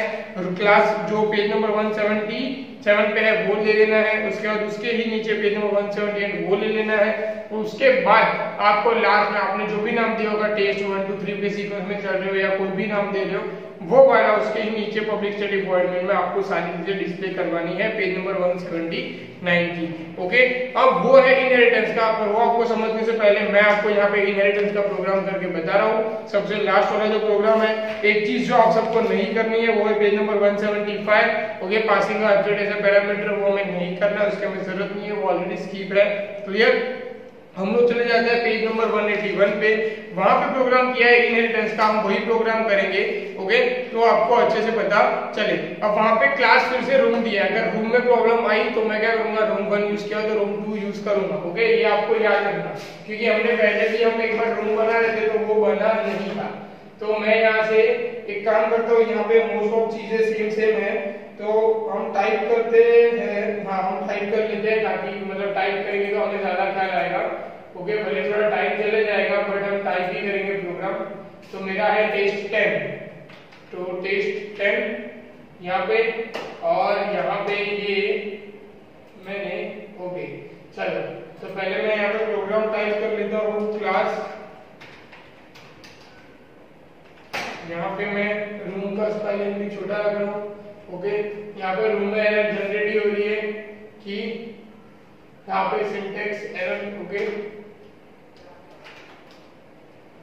A: क्लास जो पेज नंबर 177 पे है वो ले लेना है, उसके बाद उसके ही नीचे पेज नंबर 178 वो ले लेना है, उसके बाद आपको लास्ट में आपने जो भी नाम दिया होगा टेस्ट 1 2 3 के सीक्वेंस में चल रहे हो या कोई भी नाम दे रहे हो, वो वाला उसके ही नीचे पब्लिक स्टैटिक वॉइड मेन में आपको सारी चीजें डिस्प्ले करवानी है पेज नंबर 179 की। ओके, अब वो है इनहेरिटेंस का, पर वो आपको समझने से पहले मैं आपको यहाँ पे इनहेरिटेंस का प्रोग्राम करके बता रहा हूँ। सबसे लास्ट वाला जो प्रोग्राम है, एक चीज जो आप सबको नहीं करनी है वो है पेज नंबर 175। ओके, पासिंग का एज अ पैरामीटर वो हमें नहीं करना, उसकी हमें जरूरत नहीं है, वो ऑलरेडी स्किप है। क्लियर, हम लोग चले जाते हैं पेज नंबर 181 पे, वहां पे प्रोग्राम किया है इनहेरिटेंस का, हम वही प्रोग्राम करेंगे। ओके, तो आपको अच्छे से पता चले। अब वहां पे क्लास फिर से रूम दिया है, अगर रूम में प्रॉब्लम आई तो मैं क्या करूंगा, रूम 1 यूज किया तो रूम 2 यूज करूंगा। ओके, ये आपको याद रखना, क्योंकि हमने पहले भी हम एक बार रूम बना रहे थे तो वो बना नहीं था। तो मैं यहाँ से एक काम करता हूँ, यहाँ पे मोस्ट ऑफ चीजें सेम है, तो हम टाइप करते हैं, हाँ हम टाइप कर लेते हैं, ताकि मतलब टाइप करेंगे तो हमें ज्यादा ख्याल आएगा। ओके, भले थोड़ा टाइम चले जाएगा बट हम टाइप ही करेंगे प्रोग्राम। तो मेरा है टेस्ट 10, तो टेस्ट 10 यहाँ पे, और यहाँ पे ये मैंने, ओके चलो, तो पहले मैं यहाँ पे प्रोग्राम टाइप कर लेता हूँ, क्लास, यहाँ पे मैं रूम का स्पेलिंग भी छोटा रख रहा हूँ। ओके, यहाँ पे रूम में एरर जनरेट हो रही है कि यहाँ पे सिंटेक्स एरर। ओके,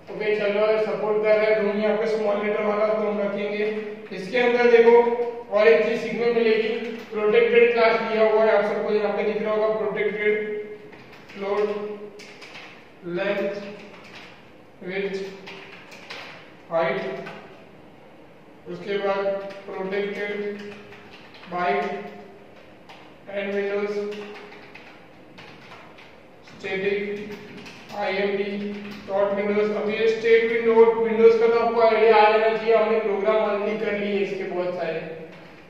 A: ओके चलो, सपोर्ट कर रहा है रूम यहाँ पे स्मॉल लेटर वाला, तो हम रखेंगे। इसके अंदर देखो और एक चीज सीखने मिलेगी, प्रोटेक्टेड क्लास दिया हुआ है, आप सबको यहाँ पे दिख रहा होगा, protected float, length, width, height, उसके बाद protected byte and windows, static IMD dot windows. अब ये स्टेट विंडोज का तो आपको आइडिया आ जाना चाहिए, हमने प्रोग्राम ऑलरेडी कर लिए इसके बहुत सारे।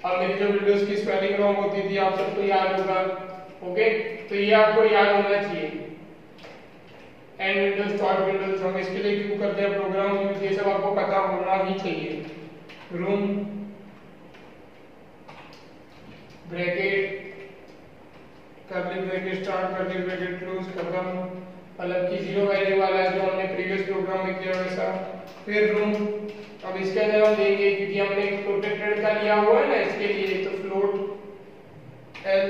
A: और मेरी जो विंडोज की स्पेलिंग रॉन्ग होती थी आप सबको याद होगा। ओके, तो ये आपको याद होना चाहिए। एंड विंडोज, डॉट विंडोज, हम इसके लिए क्यों करते हैं प्रोग्राम यूज, ये सब आपको पता होना ही चाहिए। Room bracket, curly bracket start, curly bracket close, खत्म, मतलब कि जीरो वैल्यू वाला है जो हमने प्रीवियस प्रोग्राम में किया वैसा। फिर रूम, अब इसके अंदर हम देंगे क्योंकि हमने एक प्रोटेक्टेड का लिया हुआ है ना इसके लिए, तो float L,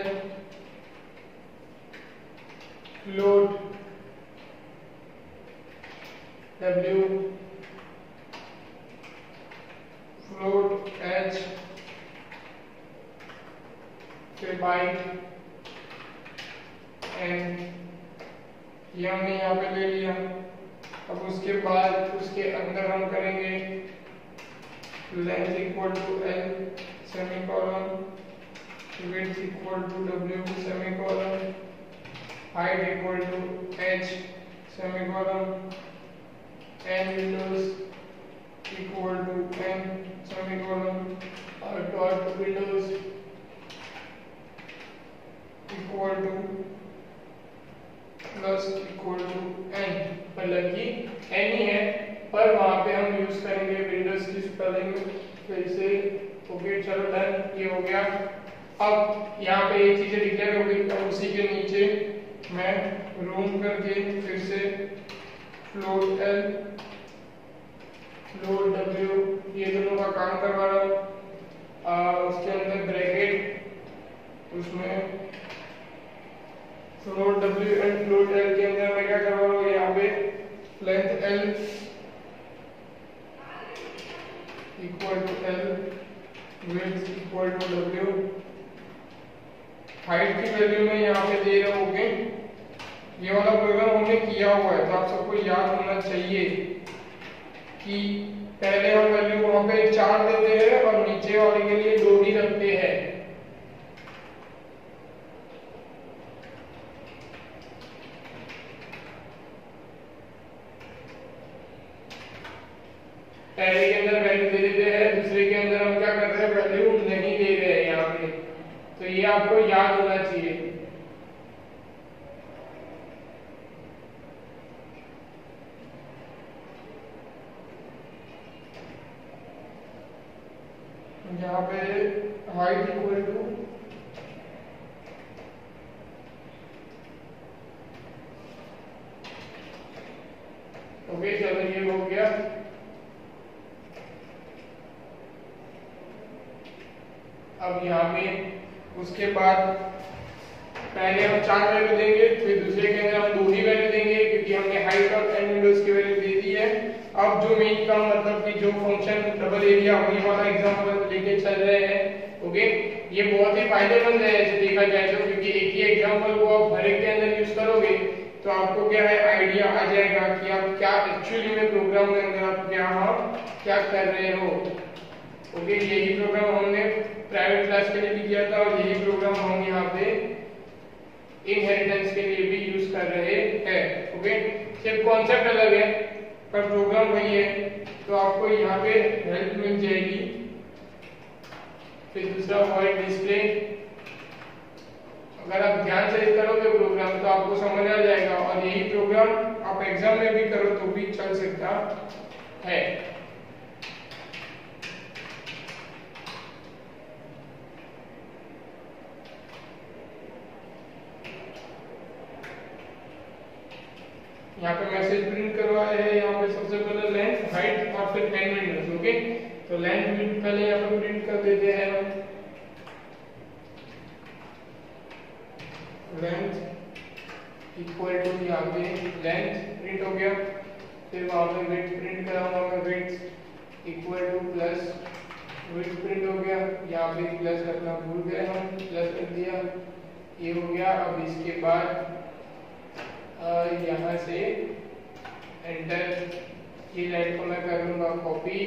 A: float W, float H, फिर बाइट एन, ये हमने यहाँ पे ले लिया। अब उसके बाद उसके अंदर हम करेंगे length equal to l semicolon, width equal to डब्ल्यू semicolon, height equal to h semicolon, n windows equal to n semicolon, और dot windows equal to plus equal to n, मतलब कि एन ही है पर वहां पे हम यूज करेंगे विंडोज की स्पेलिंग फिर से। ओके चलो डन, ये हो गया। अब यहाँ पे ये चीजें डिक्लेयर हो गई, अब उसी के नीचे मैं रूम करके फिर से फ्लोट एल, फ्लोट डब्ल्यू, ये दोनों का काम करवा रहा हूँ। उसके अंदर ब्रैकेट, उसमें float W and float L के अंदर मैं क्या करवा रहा हूँ, यहाँ पे length L equal to L, width equal to W, height की वैल्यू में यहाँ पे दे रहा हूँ। ओके, ये वाला प्रोग्राम हमने किया हुआ है तो आप सबको याद होना चाहिए कि पहले हम वैल्यू वहां पे 4 देते हैं और नीचे वाले के लिए 2 ही रखते हैं। पहले के अंदर वैल्यू दे देते हैं, दूसरे के अंदर हम क्या कर रहे हैं, वैल्यू नहीं दे रहे हैं यहाँ पे, तो ये आपको याद होना चाहिए। यहाँ पे हाइट इक्वल टू ओके, चलो ये हो गया। अब यहाँ पे उसके बाद पहले हम 4 वैल्यू देंगे, फिर दूसरे के अंदर हम 2 ही वैल्यू देंगे क्योंकि हमने हाइट और एन विंडोज की वैल्यू दे दी है। अब जो मेन काम मतलब कि जो फंक्शन डबल एरिया वही वाला एग्जांपल लेके चल रहे हैं। ओके, ये बहुत ही फायदेमंद है ऐसे देखा जाए तो, क्योंकि एक ही एग्जांपल को आप हर एक के अंदर यूज करोगे तो आपको क्या है आइडिया आ जाएगा कि आप क्या एक्चुअली में प्रोग्राम के अंदर आप क्या कर रहे हो। ओके, यही प्रोग्राम हमने प्राइवेट क्लास के लिए भी किया था और यही प्रोग्राम हम यहाँ पे इनहेरिटेंस के लिए भी यूज कर रहे हैं। ओके, सिर्फ कॉन्सेप्ट अलग है पर प्रोग्राम वही है, तो आपको यहाँ पे हेल्प मिल जाएगी। फिर दूसरा वॉइड डिस्प्ले, अगर आप ध्यान से करोगे प्रोग्राम तो आपको समझ आ जाएगा और यही प्रोग्राम आप एग्जाम में भी करो तो भी चल सकता है। यहाँ पे मैसेज प्रिंट करवाया है, यहाँ पे सबसे पहले लेंथ, हाइट और फिर एन विंडोज। ओके, तो लेंथ पहले यहाँ पे प्रिंट कर देते हैं हम। लेंथ इक्वल टू यहाँ पे लेंथ प्रिंट हो गया, फिर वहां पे विड्थ प्रिंट कराऊंगा मैं, width equal to plus width print हो गया, यहाँ पे प्लस रखना भूल गए हम, प्लस कर दिया, ये हो गया। अब इसके बाद यहाँ से एंटर, ये लाइन को मैं करूंगा कॉपी।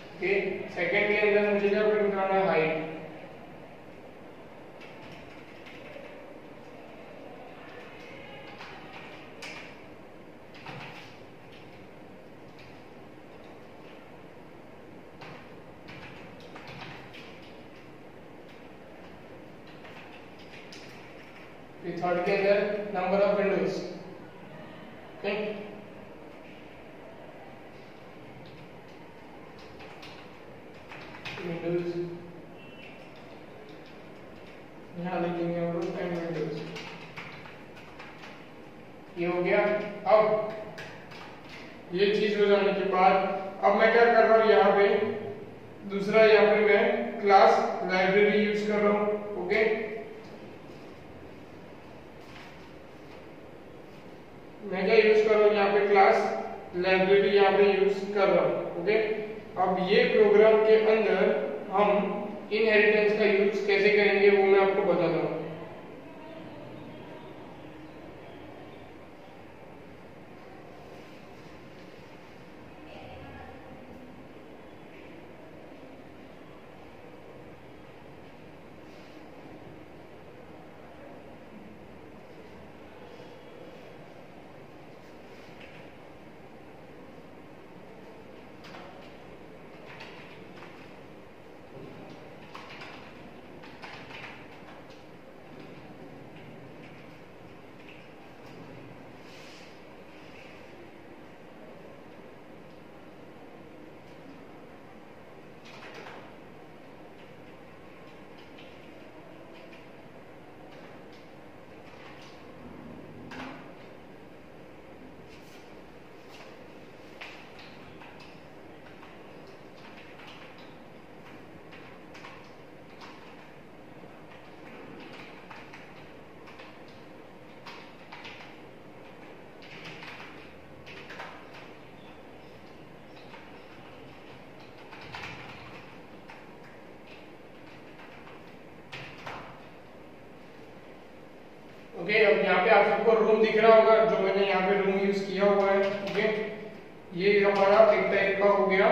A: ओके, सेकंड के अंदर मुझे क्या प्रिंट करना है, हाइट। थर्ड के अंदर number of Windows, okay. Windows यहाँ लिखेंगे हम लोग एंड विंडोज, ये हो गया। अब ये चीज हो जाने के बाद अब मैं क्या कर रहा हूँ, यहाँ पे दूसरा, यहाँ पे मैं क्लास लाइब्रेरी यूज कर रहा हूँ, ओके। मैं क्या यूज कर रहा हूँ यहाँ पे, क्लास लाइब्रेरी यहाँ पे यूज कर रहा हूँ, ओके। अब ये प्रोग्राम के अंदर हम इनहेरिटेंस का यूज कैसे करेंगे वो मैं आपको बताता हूँ। ओके, अब यहाँ पे आप सबको रूम दिख रहा होगा, जो मैंने यहाँ पे रूम यूज किया हुआ है, ओके। ये हमारा एक टाइप का हो गया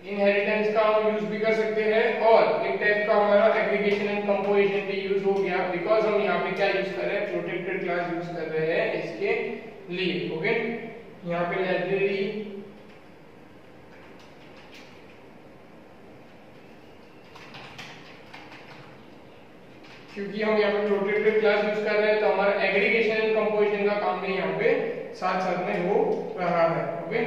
A: इनहेरिटेंस का, हम यूज भी कर सकते हैं, और एक टाइप का हमारा एग्रीगेशन एंड कंपोजिशन भी यूज हो गया, बिकॉज हम यहाँ पे क्या यूज कर रहे हैं, प्रोटेक्टेड क्लास यूज कर रहे हैं इसके लिए, ओके। यहाँ पे लाइब्रेरी क्योंकि हम यहाँ पे प्रोटेक्टेड क्लास यूज कर रहे हैं, तो हमारा एग्रीगेशन एंड कंपोजिशन का काम भी यहाँ पे साथ साथ में हो रहा है, ओके।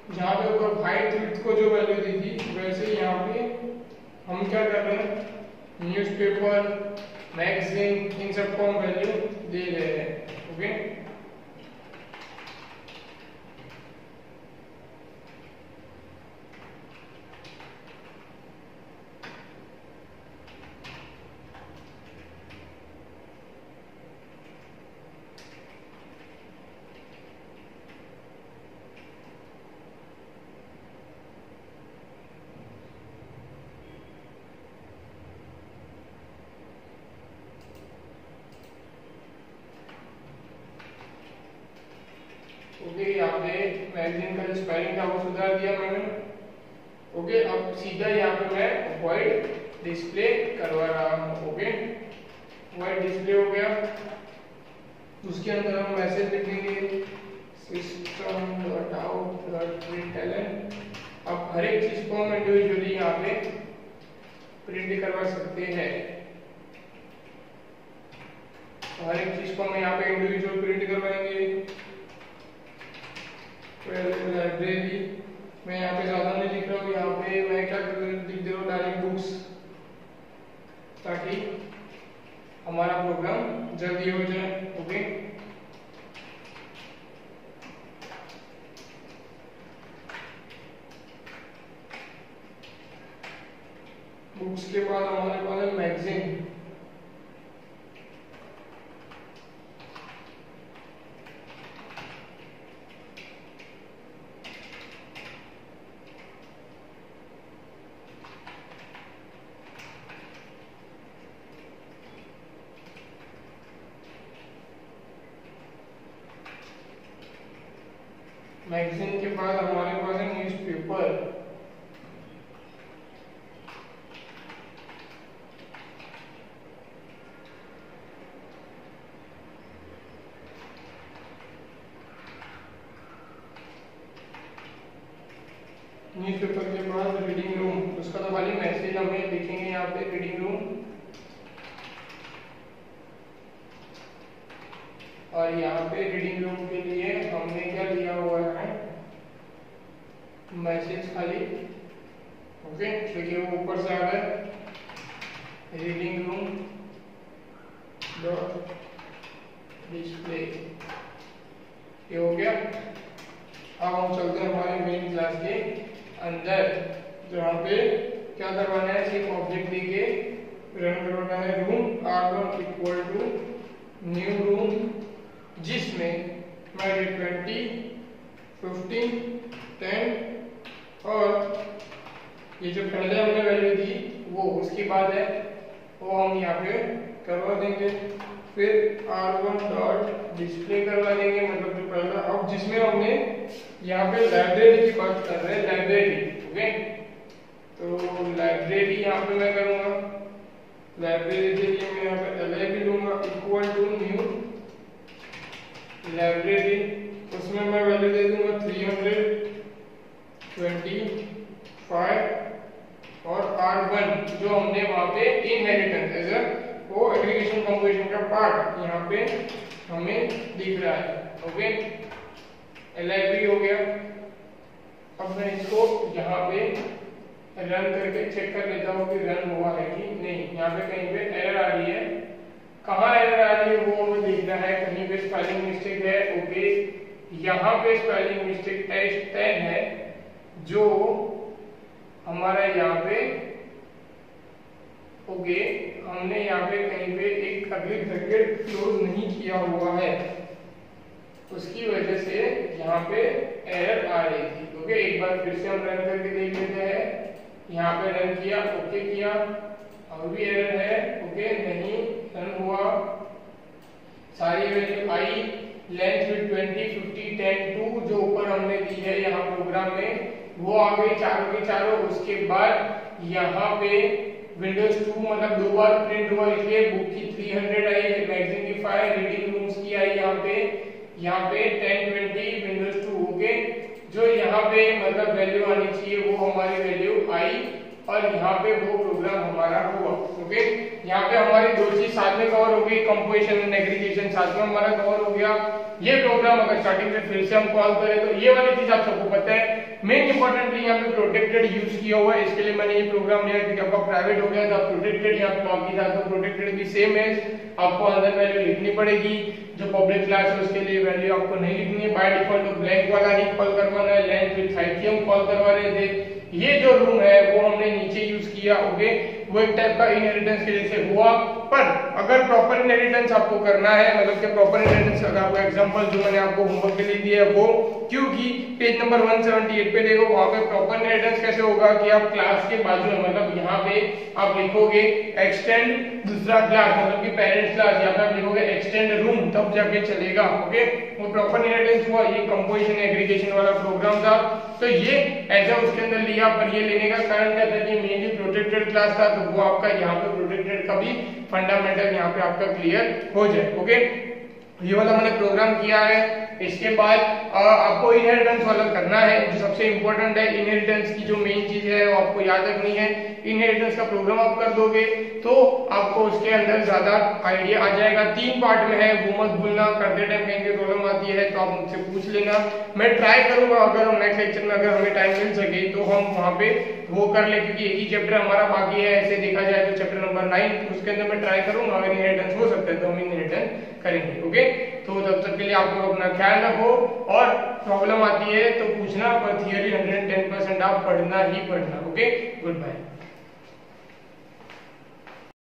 A: जहाँ पे ऊपर हाइट विड्थ को जो वैल्यू दी थी, वैसे यहाँ पे हम क्या कर रहे हैं, न्यूज़पेपर, मैगजीन, इन सबको हम वैल्यू दे रहे हैं, ओके। ओके, यहाँ पे मैगजीन का जो स्पेलिंग था वो सुधार दिया मैंने, ओके। अब सीधा यहाँ पे मैं वॉइड डिस्प्ले करवा रहा हूँ, ओके। वॉइड डिस्प्ले हो गया, उसके अंदर हम मैसेज लिखेंगे system.out.println। अब हर एक चीज को हम इंडिविजुअली यहाँ पे प्रिंट करवा सकते हैं, हर एक चीज को हम यहाँ पे इंडिविजुअल प्रिंट करवाएंगे। लाइब्रेरी मैं यहाँ पे ज्यादा नहीं लिख रहा हूँ, यहाँ पे मैं क्या लिख दे रहा हूँ, डायरेक्ट बुक्स, ताकि हमारा प्रोग्राम जल्दी हो जाए, ओके। बुक्स के बाद हमारे पास है मैगजीन, मैगजीन के बाद हमारे पास है न्यूज़पेपर। न्यूज़पेपर के बाद रीडिंग रूम, उसका तो खाली मैसेज हमें लिखेंगे यहाँ पे रीडिंग रूम, और यहाँ पे रीडिंग रूम के लिए हमने क्या लिया हुआ है, मैसेज खाली। ओके, देखिए वो ऊपर से आ गए रीडिंग रूम डॉट डिस्प्ले, ये हो गया। अब हम चलते हैं हमारे मेन क्लास के अंदर, जहाँ पे क्या करवाना है, एक ऑब्जेक्ट देके रन करवाना है room r1 equal to new room, जिसमें मैं 20, 15, 10 और ये जो पहले हमने वैल्यू दी वो उसकी बात है, वो हम यहाँ पे करवा देंगे। फिर r1 डॉट डिस्प्ले करवा देंगे, मतलब जो पहला, अब जिसमें हमने यहाँ पे लाइब्रेरी की बात कर रहे हैं, लाइब्रेरी। ओके, तो लाइब्रेरी यहाँ पे मैं करूँगा, लाइब्रेरी के लिए मैं यहाँ पे LIB लूंगा इक्वल टू न्यू लाइब्रेरी, उसमें मैं वैल्यू दे दूंगा 325 और r1 जो हमने वहाँ पे इनहेरिटेंस एज वो एग्रीगेशन कंपोजिशन का पार्ट यहाँ पे हमें दिख रहा है। ओके, LIB हो गया। अब मैं इसको यहाँ पे रन करके चेक कर लेता हूँ कि रन हुआ है कि नहीं। यहाँ पे कहीं पे एरर आ रही है, कहाँ एरर आ रही है वो हमें देखना है, कहीं पे स्पेलिंग मिस्टेक है। ओके, यहाँ पे स्पेलिंग मिस्टेक H10 है, जो हमारा यहाँ पे ओके, हमने यहाँ पे कहीं पे एक अगली ब्रैकेट क्लोज नहीं किया हुआ है, उसकी वजह से यहाँ पे एरर आ रही थी। ओके, एक बार फिर से हम रन करके देख लेते हैं। यहाँ पे रन किया, ओके किया, और भी एरर है। ओके, नहीं रन हुआ। सारी वैल्यू आई, लेंथ भी 20, 50, 10, 2 जो ऊपर हमने दी है यहाँ प्रोग्राम में वो आ गई चारों की चारों। उसके बाद यहाँ पे विंडोज 2 मतलब 2 बार प्रिंट हुआ, इसलिए बुक की 300 आई, मैगजीन की 5, रीडिंग रूम्स की आई यहाँ पे 10, 20 विंडोज 2। ओके, जो यहाँ पे मतलब वैल्यू आनी चाहिए वो हमारी वैल्यू आई, और यहाँ पे वो प्रोग्राम हमारा हुआ। ओके, यहाँ पे हमारी दो चीज साथ में कवर हो गई, कंपोजिशन एंड एग्रीगेशन साथ में हमारा कवर हो गया। ये प्रोग्राम अगर स्टार्टिंग में फिर से हम कॉल करें तो ये वाली चीज आप सबको पता है। मेन इंपॉर्टेंटली यहाँ पे प्रोटेक्टेड यूज किया हुआ है, इसके लिए मैंने ये प्रोग्राम लिया क्योंकि आपका प्राइवेट हो गया था, प्रोटेक्टेड यहाँ पे बाकी था, तो प्रोटेक्टेड भी सेम है, आपको अंदर वैल्यू लिखनी पड़ेगी। जो पब्लिक क्लास है उसके लिए वैल्यू आपको नहीं लिखनी है, बाय डिफॉल्ट ब्लैंक वाला ही कॉल करवाना है। लेंथ विड्थ हाइट की हम कॉल करवा रहे थे। ये जो रूम है वो हमने नीचे यूज किया। ओके, वो एक टाइप का इनहेरिटेंस के जैसे हुआ, पर अगर प्रॉपर इनहेरिटेंस आपको करना है, मतलब कि प्रॉपर इनहेरिटेंस का आपको एग्जांपल जो मैंने आपको होमवर्क के लिए दिया है वो, क्योंकि पेज नंबर 178 पे देखो, वहां पे प्रॉपर इनहेरिटेंस कैसे होगा कि आप क्लास के बाजू में मतलब यहाँ पे आप लिखोगे एक्सटेंड दूसरा क्लास, मतलब कि पेरेंट्स क्लास, यहाँ पे आप लिखोगे एक्सटेंड रूम, तब जाके चलेगा। ओके, वो प्रॉपर इनहेरिटेंस हुआ। ये कंपोजिशन एग्रीगेशन वाला प्रोग्राम था, तो ये ऐसा उसके अंदर लिया, पर ये लेने का कारण क्या था कि मेनली प्रोटेक्टेड क्लास था, तो वो आपका यहाँ पे प्रोटेक्टेड का भी फंडामेंटल यहाँ पे आपका क्लियर हो जाए। ओके, ये वाला मैंने प्रोग्राम किया है। इसके बाद आपको इनहेरिटेंस वाला करना है, जो सबसे इंपॉर्टेंट है। इनहेरिटेंस की जो मेन चीज है वो आपको याद रखनी है। इनहेरिटेंस का प्रोग्राम आप कर दोगे तो आपको उसके अंदर ज्यादा आइडिया आ जाएगा। 3 पार्ट में है, वो मत भूलना, करते टाइम कहीं पे प्रॉब्लम आती है तो आप मुझसे पूछ लेना, मैं ट्राई करूंगा अगर हम नेक्स्ट लेक्चर में अगर हमें टाइम मिल सके तो हम वहां पे वो कर ले, क्योंकि एक ही चैप्टर हमारा बाकी है। ऐसे देखा जाए तो चैप्टर नंबर 9 उसके अंदर मैं ट्राई करूंगा, अगर इनहेरिटेंस हो सकता है तो हम इनहेरिटेंस करेंगे। ओके, तो तब तक के लिए आप लोग अपना ख्याल रखो, और प्रॉब्लम आती है तो पूछना, पर थियरी 110% आप पढ़ना ही पढ़ना। Okay, good bye.